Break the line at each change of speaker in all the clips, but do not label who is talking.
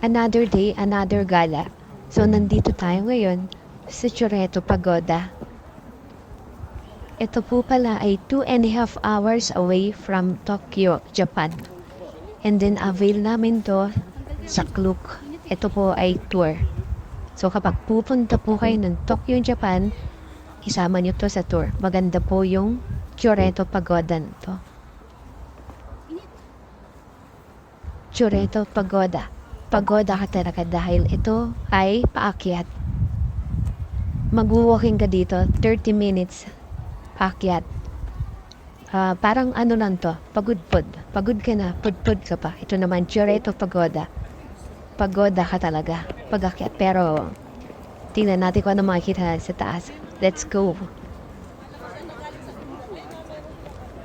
Another day, another gala. So, nandito tayo ngayon sa Chureto Pagoda. Ito po pala ay 2.5 hours away from Tokyo, Japan. And then, avail namin to sa Klook. Ito po ay tour. So, kapag pupunta po kayo ng Tokyo, Japan, isama nyo to sa tour. Maganda po yung Chureto Pagoda to. Chureto Pagoda. Pagoda ka talaga dahil ito ay paakyat. Mag-walking ka dito, 30 minutes paakyat. Parang ano lang to, pagod-pod. Pagod ka na, pod-pod ka pa. Ito naman, Chureto Pagoda. Pagoda ka talaga, pag-akyat. Pero, tingnan natin kung ano makikita sa taas. Let's go.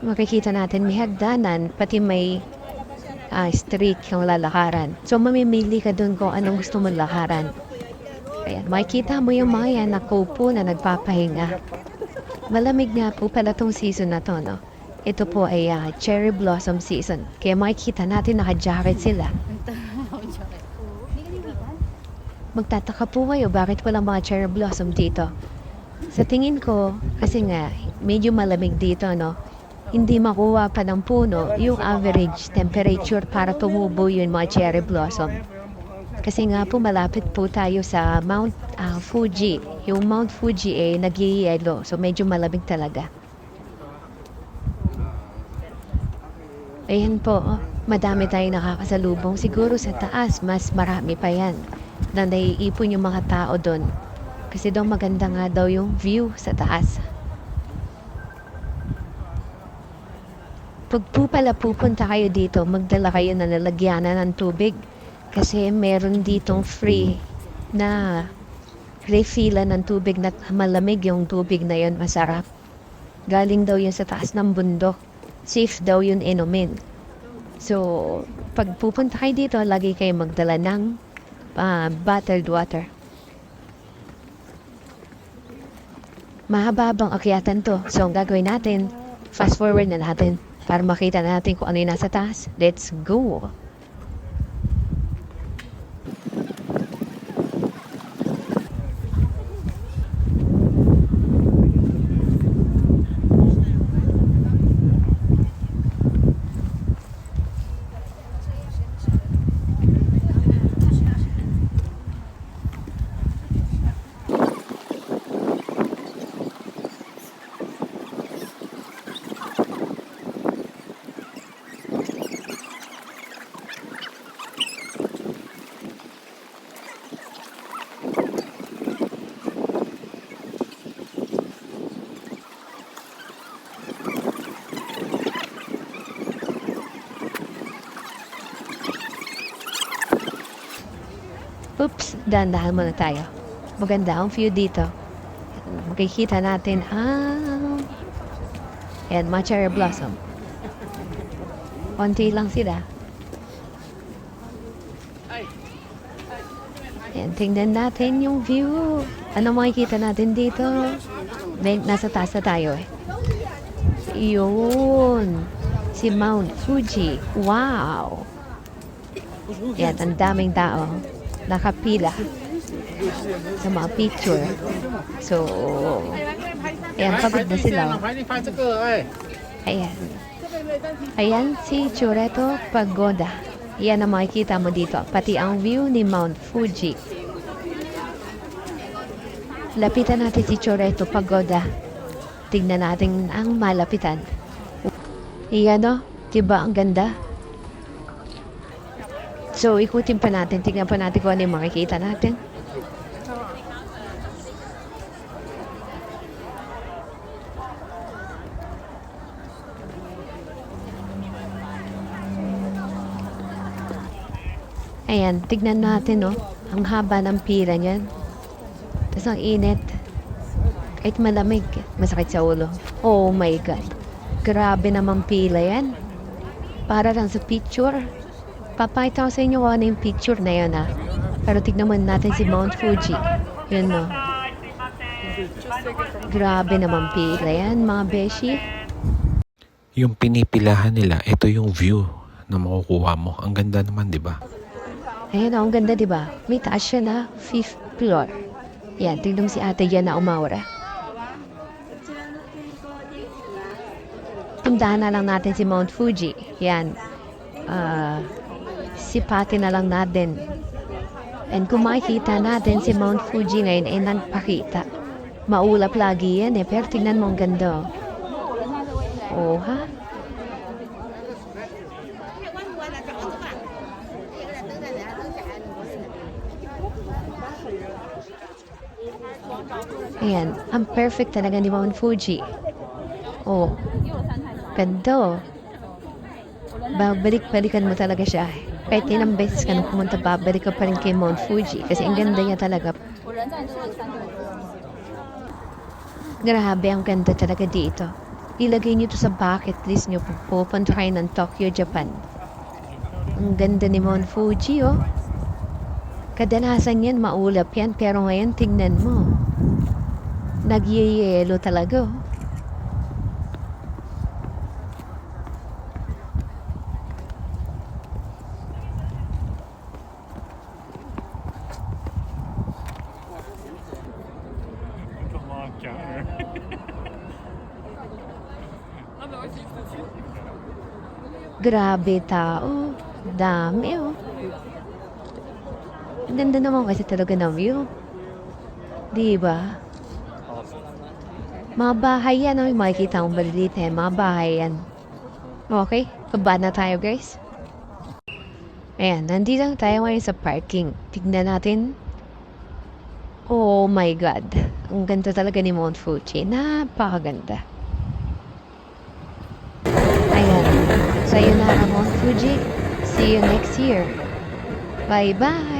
Makikita natin may hagdanan, pati may street yung lalakaran. So, mamimili ka dun kung anong gusto mong lakaran. Ayan, makikita mo yung mga yan na kupo na nagpapahinga. Malamig nga po pala tong season na to, no? Ito po ay cherry blossom season. Kaya makikita natin naka-jacket sila. Magtataka po kayo bakit walang mga cherry blossom dito. Sa tingin ko, kasi nga, medyo malamig dito, no? Hindi makuha pa ng puno yung average temperature para tumubo yung mga cherry blossom. Kasi nga po malapit po tayo sa Mount Fuji. Yung Mount Fuji ay nag-i-yelo. So medyo malamig talaga. Ayan po, madami tayong nakakasalubong. Siguro sa taas, mas marami pa yan. Na naiipon yung mga tao doon. Kasi daw maganda nga daw yung view sa taas. Pag po pala pupunta kayo dito, magdala kayo na lalagyanan ng tubig. Kasi meron ditong free na refillan ng tubig na malamig yung tubig na yun, masarap. Galing daw yun sa taas ng bundok. Safe daw yun inumin. So, pag pupunta kayo dito, lagi kayo magdala ng bottled water. Mahaba bang akyatan to? So, ang gagawin natin, fast forward na natin. Para makita natin kung ano yung nasa taas. Let's go! Oops, dahan-dahan muna tayo. Maganda ang view dito. Makikita natin and mga cherry blossom. Konti lang sila. Ayan, tingnan natin yung view. Ano makikita natin dito? Nasa taas na tayo eh. Yun. Si Mount Fuji. Wow! Yan, ang daming tao. Nakapila sa mga picture. So, ayan, pagod na sila. Ayan. Ayan si Chureto Pagoda. Yan ang makikita mo dito. Pati ang view ni Mount Fuji. Lapitan natin si Chureto Pagoda. Tignan natin ang malapitan. Iyan o, diba ang ganda? So, ikutin pa natin. Tignan pa natin kung ano yung makikita natin. Ayan, tignan natin, no? Ang haba ng pila niyan. Tapos ang init. Kahit malamig, masakit sa ulo. Oh my God. Grabe namang pila yan. Para lang sa picture. Papakita ko sa inyo kung ano yung picture na yun, ha. Pero tignan mo natin si Mount Fuji. Yun, no. Grabe naman pila yan, mga beshi.
Yung pinipilahan nila, ito yung view na makukuha mo. Ang ganda naman, di ba?
Ayan, ang ganda, di ba? May taas siya na 5th floor. Yan, tignan mo si ate yan na umaura. Puntahan na lang natin si Mount Fuji. Yan. Sipatin na lang natin. And kung makikita natin si Mount Fuji ngayon ay nagpakita. Maulap lagi yan eh. Pero tingnan mo ang ganda. Oh, ha? Ayan. Ang perfect talaga ni Mount Fuji. Oh. Ganda oh. Babalik-balikan mo talaga siya. Kahit ilang beses ka nang pumunta, babalik ka pa rin kay Mount Fuji. Kasi ang ganda niya talaga. Grabe, ang ganda talaga dito. Ilagay niyo to sa bucket list niyo kung pupunta kayo ng Tokyo, Japan. Ang ganda ni Mount Fuji, oh. Kadalasan yan, maulap yan. Pero ngayon, tingnan mo. Nagyayelo talaga, oh. Grabe tao. Dami oh. Ang ganda naman kasi talaga ng view. Diba? Mga bahay yan. Oh. Makikita mong balilita eh. Mga bahay yan. Okay. Baba na tayo guys. Ayan. Nandito lang tayo ngayon sa parking. Tignan natin. Oh my God. Ang ganda talaga ni Mount Fuji. Napakaganda. Ayan. Sayonara Mount Fuji. See you next year. Bye-bye.